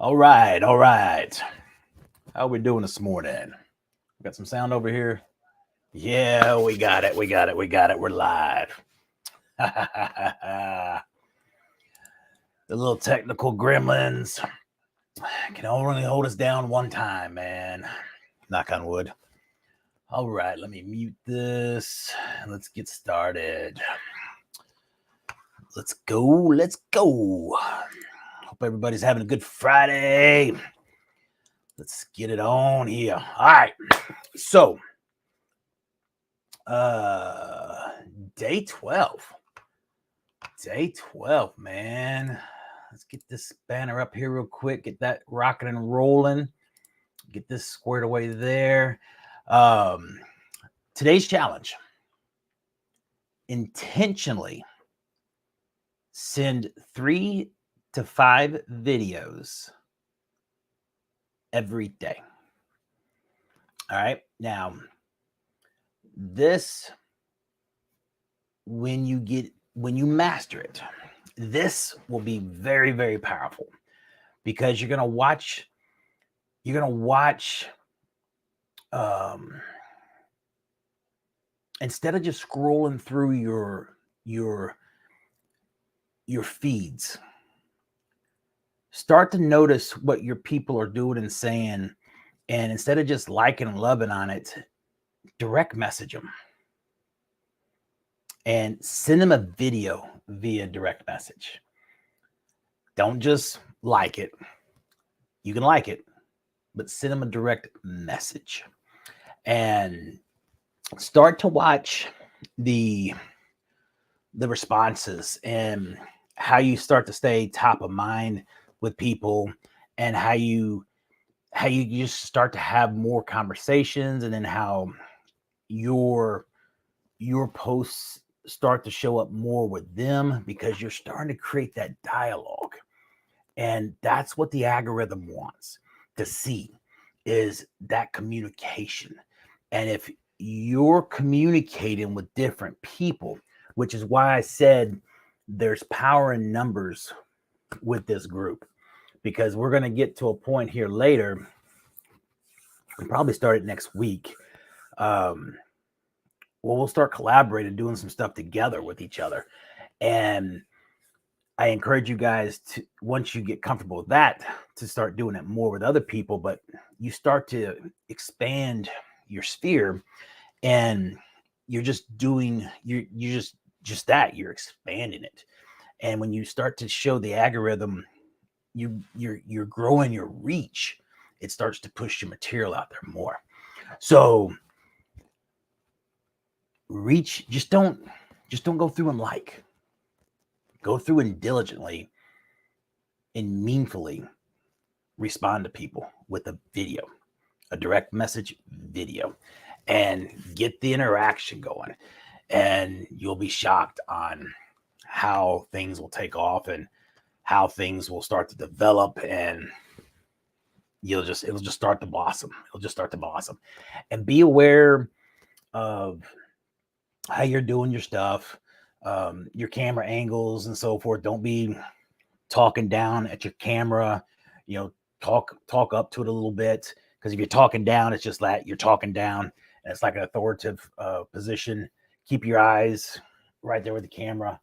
All right, all right. How we doing this morning? We got some sound over here. Yeah, we got it. We got it. We got it. We're live. The little technical gremlins can only hold us down one time, man. Knock on wood. All right, let me mute this. Let's get started. Let's go. Let's go. Hope everybody's having a good Friday. Let's get it on here. All right. So, uh day 12. Day 12, man. Let's get this banner up here real quick. Get that rocking and rolling. Get this squared away there. Um Today's challenge: intentionally send 3 to 5 videos every day. All right. Now, this when you master it, this will be very, very powerful because you're gonna watch um instead of just scrolling through your your feeds. Start to notice what your people are doing and saying, and instead of just liking and loving on it, direct message them and send them a video via direct message. Don't just like it. You can like it, but send them a direct message and start to watch the responses and how you start to stay top of mind with people, and how you just start to have more conversations, and then how your posts start to show up more with them because you're starting to create that dialogue. And that's what the algorithm wants to see, is that communication. And if you're communicating with different people, which is why I said there's power in numbers with this group, because we're going to get to a point here later, and probably start it next week. Um, we'll start collaborating, doing some stuff together with each other. And I encourage you guys to, once you get comfortable with that, to start doing it more with other people. But you start to expand your sphere, and you're just doing you just that you're expanding it. And when you start to show the algorithm, you're growing your reach. It starts to push your material out there more. So reach, just don't go through and go through and diligently and meaningfully respond to people with a video, a direct message video, and get the interaction going. And you'll be shocked on how things will take off and how things will start to develop, and it'll just start to blossom. It'll just start to blossom. And be aware of how you're doing your stuff, your camera angles and so forth. Don't be talking down at your camera. You know, talk up to it a little bit, because if you're talking down, it's just that you're talking down, and it's like an authoritative position. Keep your eyes right there with the camera.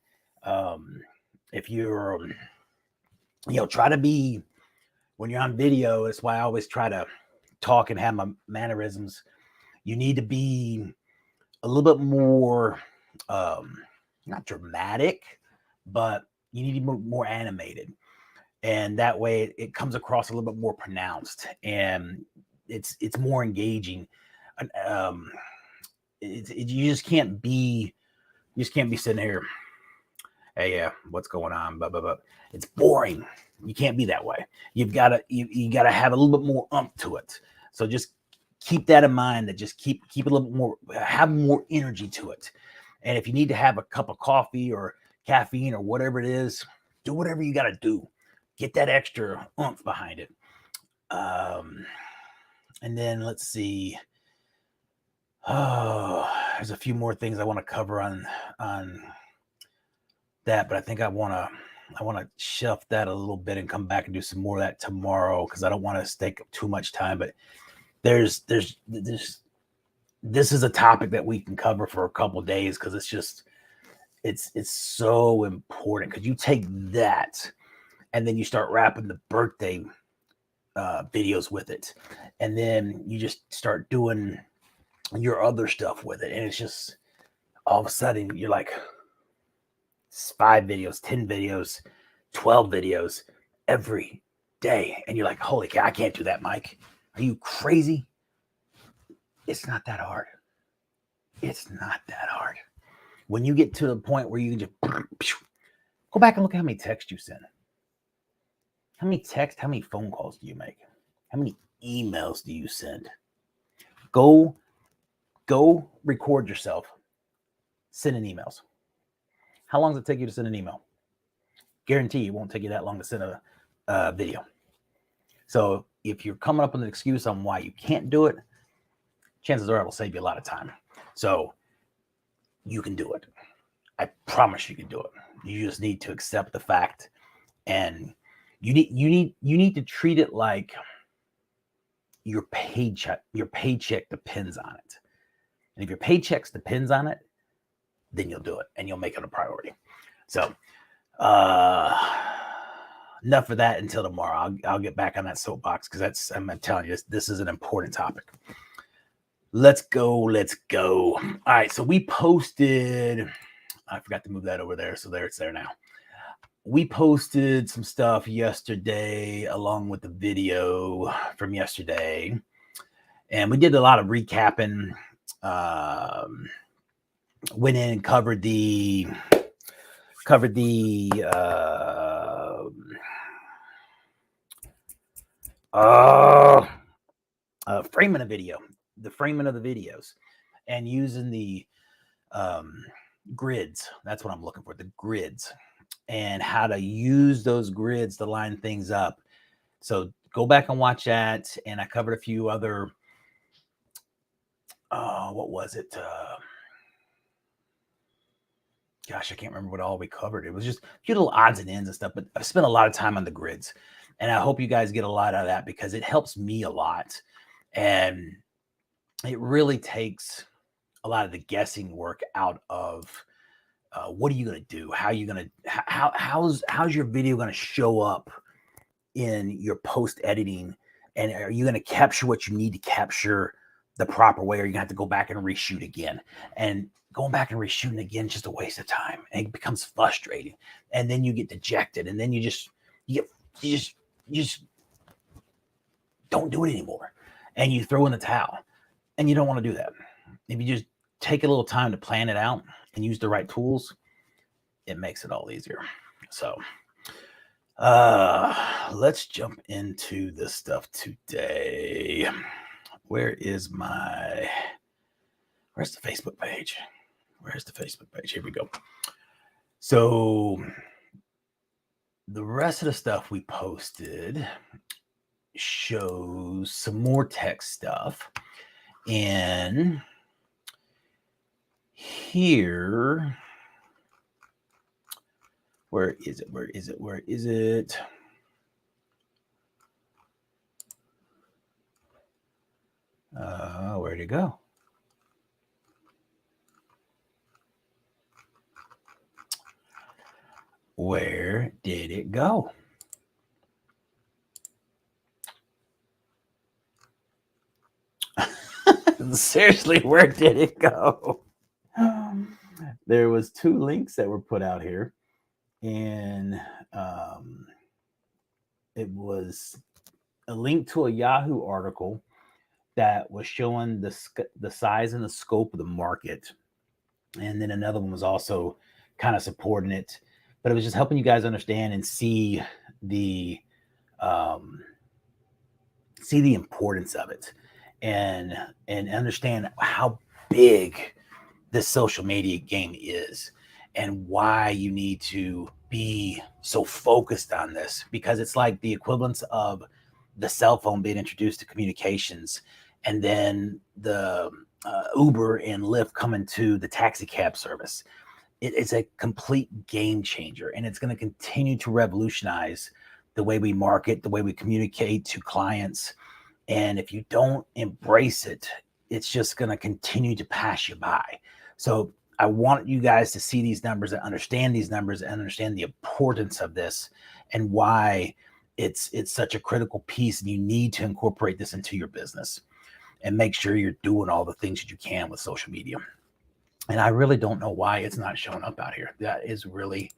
If you're, try to be, when you're on video. That's why I always try to talk and have my mannerisms. You need to be a little bit more, um, not dramatic, but you need to be more animated, and that way it comes across a little bit more pronounced, and it's more engaging. Um, you just can't be sitting here, hey, yeah, what's going on? But it's boring. You can't be that way. You gotta have a little bit more to it. So just keep that in mind. That just keep a little bit more, have more energy to it. And if you need to have a cup of coffee or caffeine or whatever it is, do whatever you got to do. Get that extra oomph behind it. Um, and then let's see. Oh, there's a few more things I want to cover on that, but I think I want to I want to shelf that a little bit and come back and do some more of that tomorrow because I don't want to take up too much time. But there's this is a topic that we can cover for a couple of days because it's so important because you take that and then you start wrapping the birthday videos with it, and then you just start doing your other stuff with it, and it's just all of a sudden you're like 5 videos, 10 videos, 12 videos every day, and you're like, holy cow, I can't do that, Mike. Are you crazy? It's not that hard. It's not that hard. When you get to the point where you can just go back and look at how many texts you send. How many texts, how many phone calls do you make? How many emails do you send? Go record yourself sending emails. How long does it take you to send an email? Guarantee it won't take you that long to send a video. So if you're coming up with an excuse on why you can't do it, chances are it'll save you a lot of time. So you can do it. I promise you can do it. You just need to accept the fact, and you need to treat it like your paycheck depends on it. And if your paycheck depends on it, then you'll do it and you'll make it a priority. So enough of that until tomorrow. I'll get back on that soapbox because I'm telling you, this is an important topic. Let's go. All right, so we posted, I forgot to move that over there, so it's there now. We posted some stuff yesterday along with the video from yesterday, and we did a lot of recapping. Went in and covered the framing a video, the framing of the videos, and using the grids. That's what I'm looking for, the grids, and how to use those grids to line things up. So go back and watch that. And I covered a few other, what was it? Gosh, I can't remember what all we covered. It was just a few little odds and ends and stuff, but I've spent a lot of time on the grids, and I hope you guys get a lot out of that because it helps me a lot. And it really takes a lot of the guessing work out of what are you going to do? How are you going to, how's your video going to show up in your post editing? And are you going to capture what you need to capture the proper way, or are you going to have to go back and reshoot again? And going back and reshooting again is just a waste of time, and it becomes frustrating. And then you get dejected, and then you just don't do it anymore, and you throw in the towel, and you don't want to do that. If you just take a little time to plan it out and use the right tools, it makes it all easier. So let's jump into this stuff today. Where's the Facebook page? Here we go. So the rest of the stuff we posted shows some more tech stuff. And here, where is it? Where'd it go? Where did it go? Seriously, where did it go? There was 2 links that were put out here, and it was a link to a Yahoo article that was showing the size and the scope of the market, and then another one was also kind of supporting it, but it was just helping you guys understand and see the importance of it, and understand how big this social media game is, and why you need to be so focused on this, because it's like the equivalence of the cell phone being introduced to communications, and then the Uber and Lyft coming to the taxi cab service. it's a complete game changer, and it's going to continue to revolutionize the way we market, the way we communicate to clients. And if you don't embrace it, it's just going to continue to pass you by. So I want you guys to see these numbers and understand these numbers and understand the importance of this and why it's such a critical piece, and you need to incorporate this into your business and make sure you're doing all the things that you can with social media. And I really don't know why it's not showing up out here. That is really,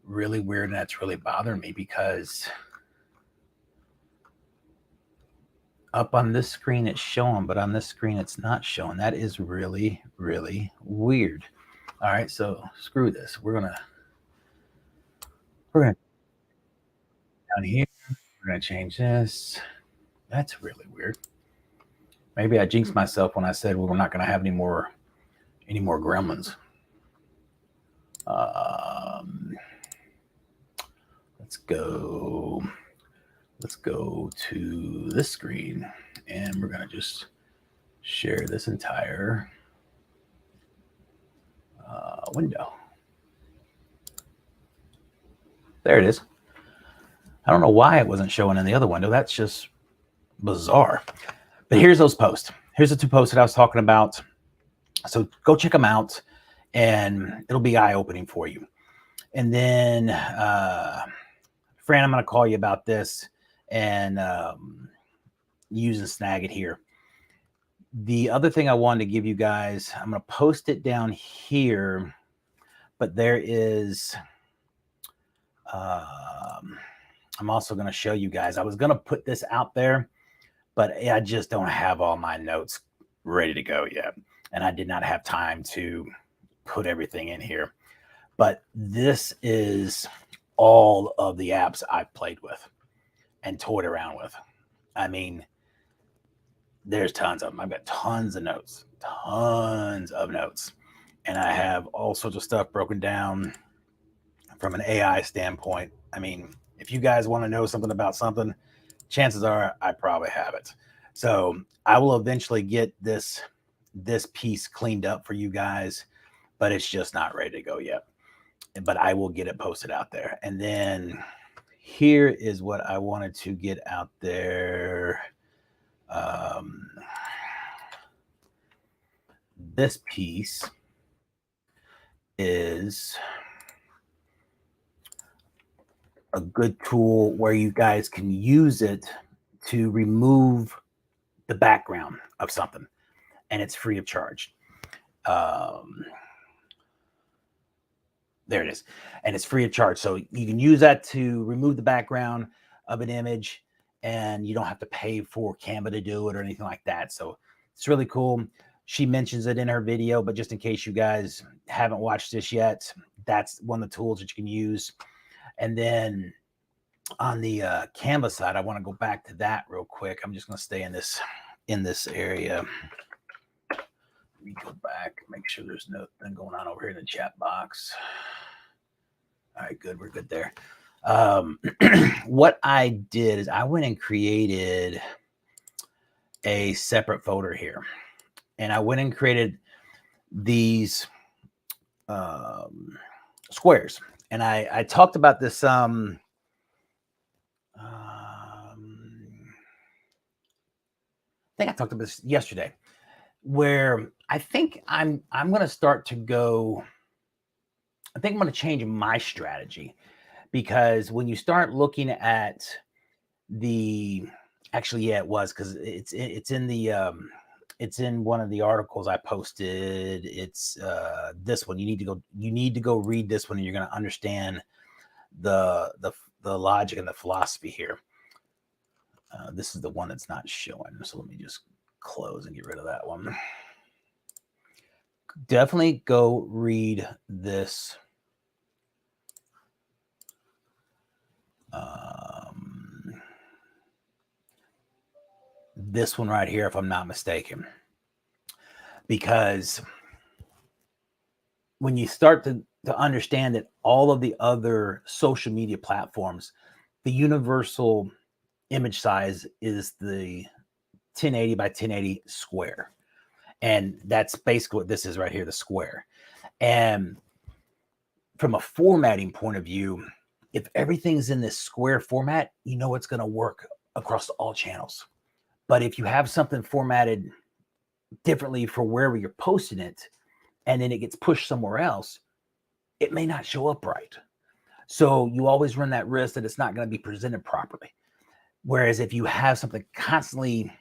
really weird. And that's really bothering me, because up on this screen it's showing, but on this screen it's not showing. That is really, really weird. All right, so screw this. We're gonna down here. We're gonna change this. That's really weird. Maybe I jinxed myself when I said we were not gonna have any more gremlins. Let's go to this screen, and we're going to just share this entire window. There it is. I don't know why it wasn't showing in the other window. That's just bizarre. But here's those posts. Here's the 2 posts that I was talking about. So go check them out, and it'll be eye-opening for you. And then, Fran, I'm going to call you about this and using Snagit here. The other thing I wanted to give you guys, I'm going to post it down here, but there is, I'm also going to show you guys. I was going to put this out there, but I just don't have all my notes ready to go yet. And I did not have time to put everything in here. But this is all of the apps I've played with and toyed around with. I mean, there's tons of them. I've got tons of notes. And I have all sorts of stuff broken down from an AI standpoint. I mean, if you guys want to know something about something, chances are I probably have it. So I will eventually get this piece cleaned up for you guys, but it's just not ready to go yet. But I will get it posted out there. And then here is what I wanted to get out there. This piece is a good tool where you guys can use it to remove the background of something, and it's free of charge. There it is. And it's free of charge. So you can use that to remove the background of an image, and you don't have to pay for Canva to do it or anything like that. So it's really cool. She mentions it in her video, but just in case you guys haven't watched this yet, that's one of the tools that you can use. And then on the Canva side, I want to go back to that real quick. I'm just going to stay in this area. Let me go back, make sure there's nothing going on over here in the chat box. All right, good. We're good there. What I did is I went and created a separate folder here, and I went and created these squares. And I talked about this I think I talked about this yesterday, where I think I'm going to start to go. I think I'm going to change my strategy, because when you start looking at the, actually, yeah, it was, because it's in the it's in one of the articles I posted. It's this one. You need to go read this one, and you're going to understand the logic and the philosophy here. This is the one that's not showing. So let me just close and get rid of that one. Definitely go read this. This one right here, if I'm not mistaken, because when you start to understand that all of the other social media platforms, the universal image size is the 1080 by 1080 square. And that's basically what this is right here, the square. And from a formatting point of view, if everything's in this square format, you know it's going to work across all channels. But if you have something formatted differently for wherever you're posting it, and then it gets pushed somewhere else, it may not show up right. So you always run that risk that it's not going to be presented properly. Whereas if you have something constantly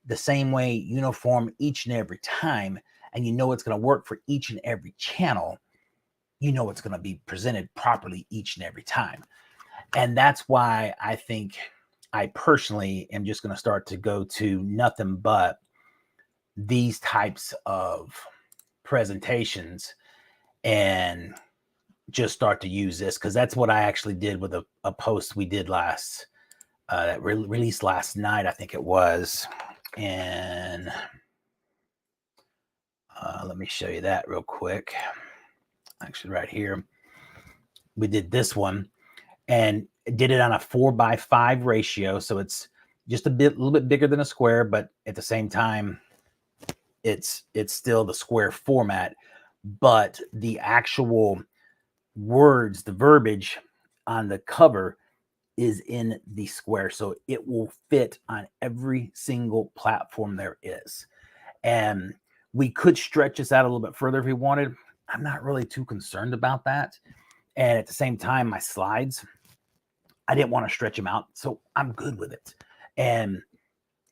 the same way, uniform each and every time, and you know it's going to work for each and every channel, you know it's going to be presented properly each and every time. And that's why I think I personally am just going to start to go to nothing but these types of presentations and just start to use this, because that's what I actually did with a post we did last that released last night, I think it was. And let me show you that real quick. Actually, right here, we did this one and did it on a 4:5 ratio. So it's just a little bit bigger than a square, but at the same time, it's still the square format, but the actual words, the verbiage on the cover is in the square. So it will fit on every single platform there is. And we could stretch this out a little bit further if we wanted. I'm not really too concerned about that. And at the same time, my slides, I didn't want to stretch them out. So I'm good with it. And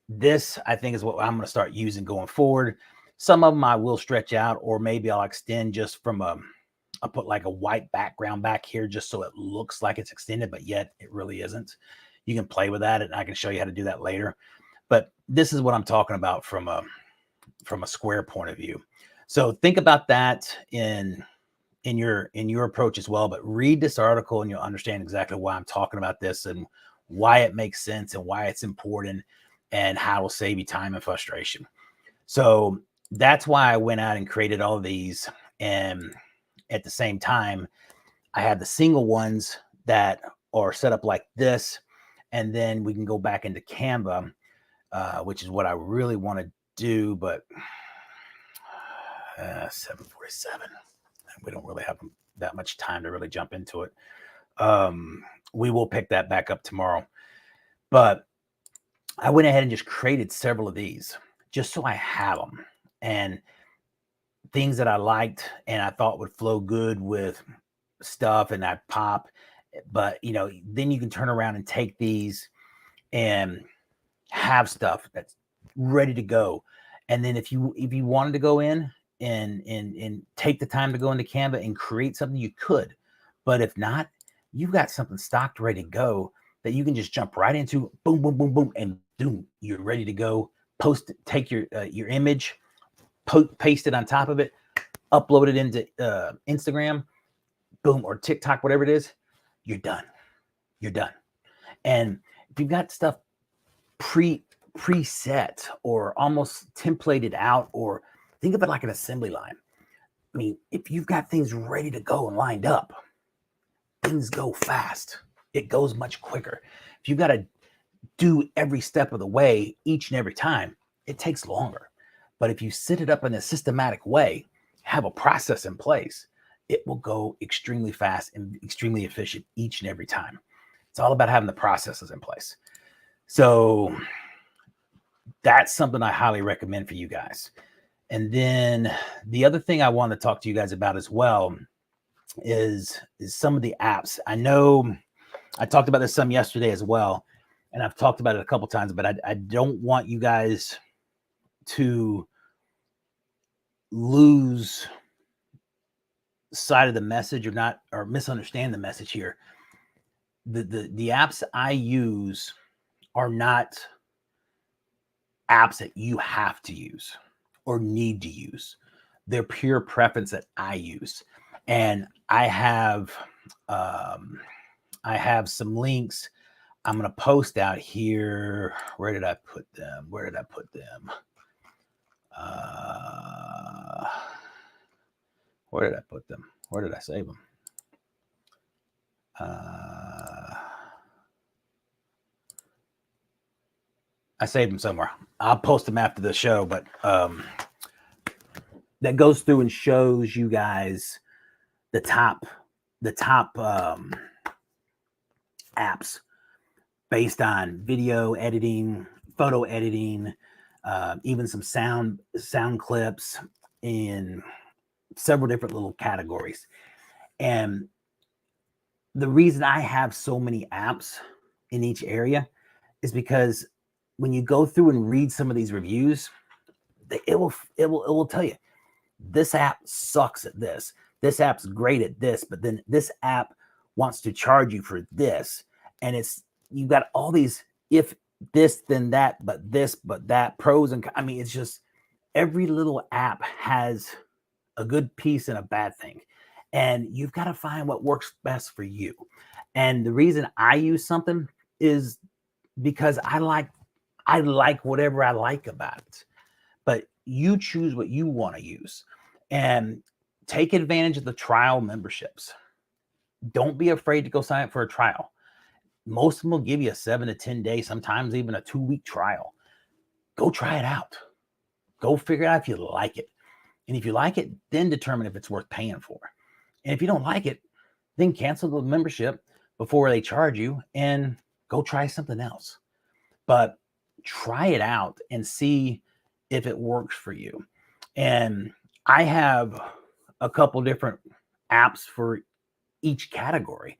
this, I think, is what I'm going to start using going forward. Some of them I will stretch out, or maybe I'll extend just from I'll put like a white background back here just so it looks like it's extended, but yet it really isn't. You can play with that, and I can show you how to do that later. But this is what I'm talking about from a square point of view. So think about that in your approach as well. But read this article and you'll understand exactly why I'm talking about this and why it makes sense and why it's important and how it'll save you time and frustration. So that's why I went out and created all of these. And at the same time, I have the single ones that are set up like this. And then we can go back into Canva, which is what I really want to do. But 7:47. We don't really have that much time to really jump into it. We will pick that back up tomorrow. But I went ahead and just created several of these just so I have them. And things that I liked and I thought would flow good with stuff and I pop. But, then you can turn around and take these and have stuff that's ready to go. And then if you wanted to go in and take the time to go into Canva and create something, you could. But if not, you've got something stocked ready to go that you can just jump right into. Boom, boom, boom, boom, and boom, you're ready to go. Post it, take your image, paste it on top of it, upload it into Instagram, boom, or TikTok, whatever it is. You're done. You're done. And if you've got stuff preset or almost templated out, or think of it like an assembly line. I mean, if you've got things ready to go and lined up, things go fast. It goes much quicker. If you've got to do every step of the way each and every time, it takes longer. But if you set it up in a systematic way, have a process in place, it will go extremely fast and extremely efficient each and every time. It's all about having the processes in place. So that's something I highly recommend for you guys. And then the other thing I want to talk to you guys about as well is some of the apps. I know I talked about this some yesterday as well, and I've talked about it a couple times, but I don't want you guys to lose sight of the message or misunderstand the message here. The apps I use are not apps that you have to use or need to use. They're pure preference that I use. And I have some links I'm going to post out here. Where did I put them? Where did I save them? I saved them somewhere. I'll post them after the show, but that goes through and shows you guys the top the top apps based on video editing, photo editing, even some sound clips in several different little categories. And the reason I have so many apps in each area is because when you go through and read some of these reviews, it will tell you this app sucks at this. This app's great at this, but then this app wants to charge you for this. And you've got all these if this, then that, but this, but that, pros and I mean, it's just every little app has a good piece and a bad thing. And you've got to find what works best for you. And the reason I use something is because I like whatever I like about it. But you choose what you want to use and take advantage of the trial memberships. Don't be afraid to go sign up for a trial. Most of them will give you a 7 to 10 day, sometimes even a 2-week trial. Go try it out. Go figure out if you like it. And if you like it, then determine if it's worth paying for. And if you don't like it, then cancel the membership before they charge you and go try something else. But try it out and see if it works for you. And I have a couple different apps for each category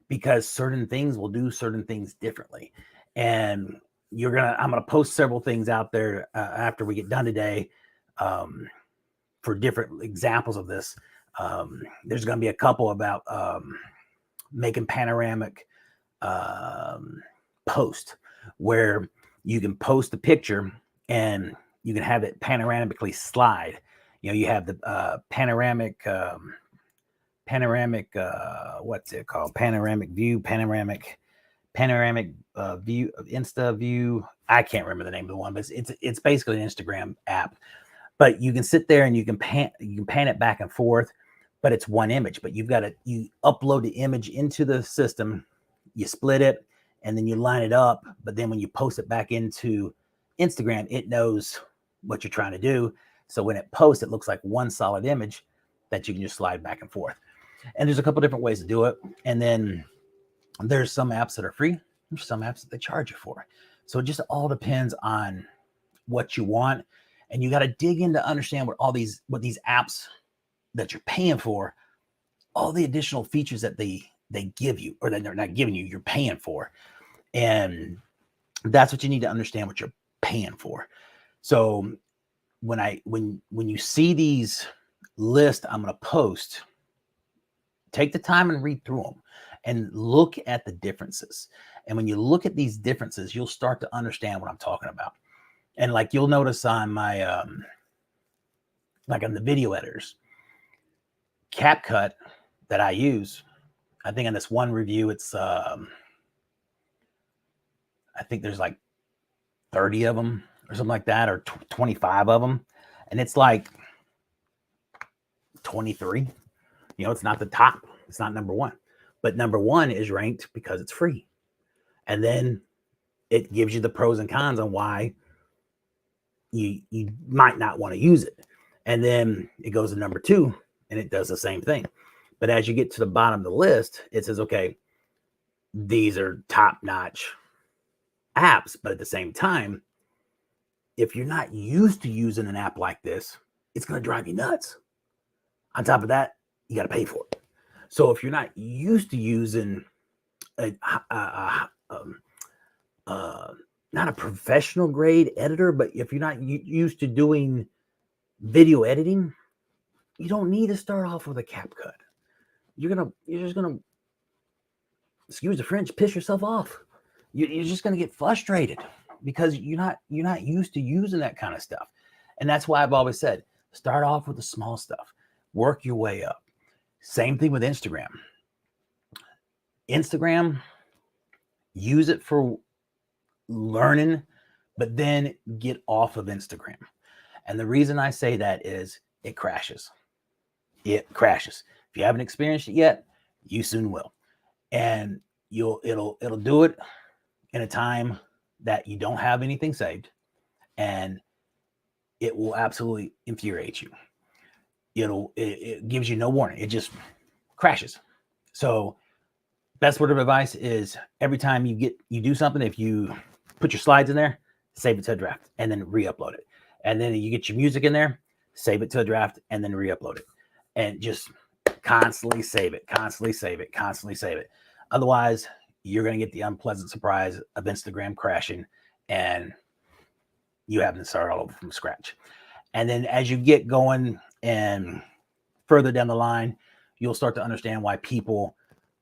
because certain things will do certain things differently. And I'm gonna post several things out there after we get done today for different examples of this. There's gonna be a couple about making panoramic post where you can post a picture and you can have it panoramically slide. You know, you have the panoramic what's it called? Panoramic view, panoramic view, Insta view. I can't remember the name of the one, but it's basically an Instagram app. But you can sit there and you can pan it back and forth, but it's one image. But you upload the image into the system, you split it, and then you line it up. But then when you post it back into Instagram, it knows what you're trying to do. So when it posts, it looks like one solid image that you can just slide back and forth. And there's a couple different ways to do it. And then there's some apps that are free. There's some apps that they charge you for. So it just all depends on what you want. And you got to dig in to understand what these apps that you're paying for, all the additional features that they give you, or that they're not giving you, you're paying for. And that's what you need to understand, what you're paying for. So when you see these lists I'm going to post, take the time and read through them and look at the differences. And when you look at these differences, you'll start to understand what I'm talking about. And like you'll notice on my like on the video editors, CapCut that I use, I think on this one review, it's I think there's like 30 of them or something like that, or 25 of them. And it's like 23. You know, it's not the top. It's not number one. But number one is ranked because it's free. And then it gives you the pros and cons on why you might not want to use it. And then it goes to number two and it does the same thing. But as you get to the bottom of the list, it says, okay, these are top-notch apps. But at the same time, if you're not used to using an app like this, it's going to drive you nuts. On top of that, you got to pay for it. So if you're not used to using not a professional grade editor, but if you're not used to doing video editing, you don't need to start off with a CapCut. You're just gonna, excuse the French, piss yourself off. You're just gonna get frustrated because you're not used to using that kind of stuff. And that's why I've always said, start off with the small stuff, work your way up. Same thing with Instagram. Instagram, use it for learning, but then get off of Instagram. And the reason I say that is it crashes. It crashes. If you haven't experienced it yet, you soon will. And it'll do it in a time that you don't have anything saved, and it will absolutely infuriate you. It gives you no warning. It just crashes. So best word of advice is every time you do something, if you put your slides in there, save it to a draft and then re-upload it. And then you get your music in there, save it to a draft and then re-upload it. And just constantly save it, constantly save it, constantly save it. Otherwise, you're going to get the unpleasant surprise of Instagram crashing and you having to start all over from scratch. And then as you get going and further down the line, you'll start to understand why people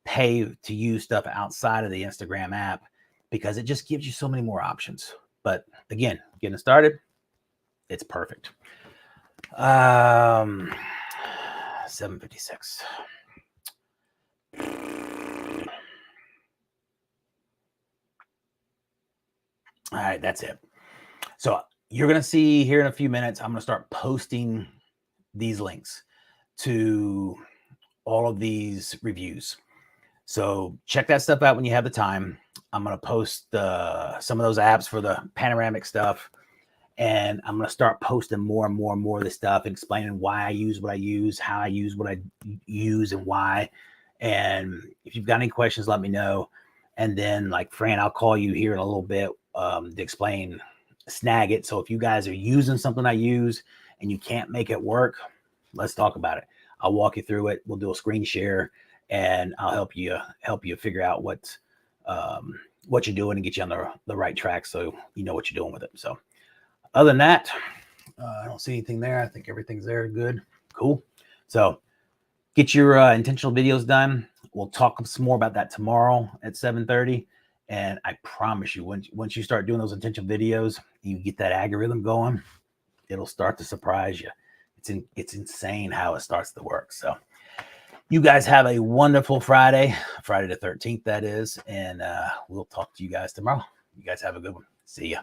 pay to use stuff outside of the Instagram app, because it just gives you so many more options. But again, getting started, it's perfect. 7:56. All right, that's it. So you're going to see here in a few minutes, I'm going to start posting these links to all of these reviews. So check that stuff out when you have the time. I'm going to post some of those apps for the panoramic stuff. And I'm going to start posting more and more and more of this stuff, explaining why I use what I use, how I use what I use, and why. And if you've got any questions, let me know. And then, like Fran, I'll call you here in a little bit to explain Snagit. So if you guys are using something I use and you can't make it work, let's talk about it. I'll walk you through it. We'll do a screen share, and I'll help you figure out what you're doing and get you on the right track, so you know what you're doing with it. So other than that, I don't see anything there. I think everything's there. Good. Cool. So get your intentional videos done. We'll talk some more about that tomorrow at 7:30. And I promise you, once you start doing those intentional videos, you get that algorithm going, it'll start to surprise you. It's insane how it starts to work. So you guys have a wonderful Friday the 13th, that is. And we'll talk to you guys tomorrow. You guys have a good one. See ya.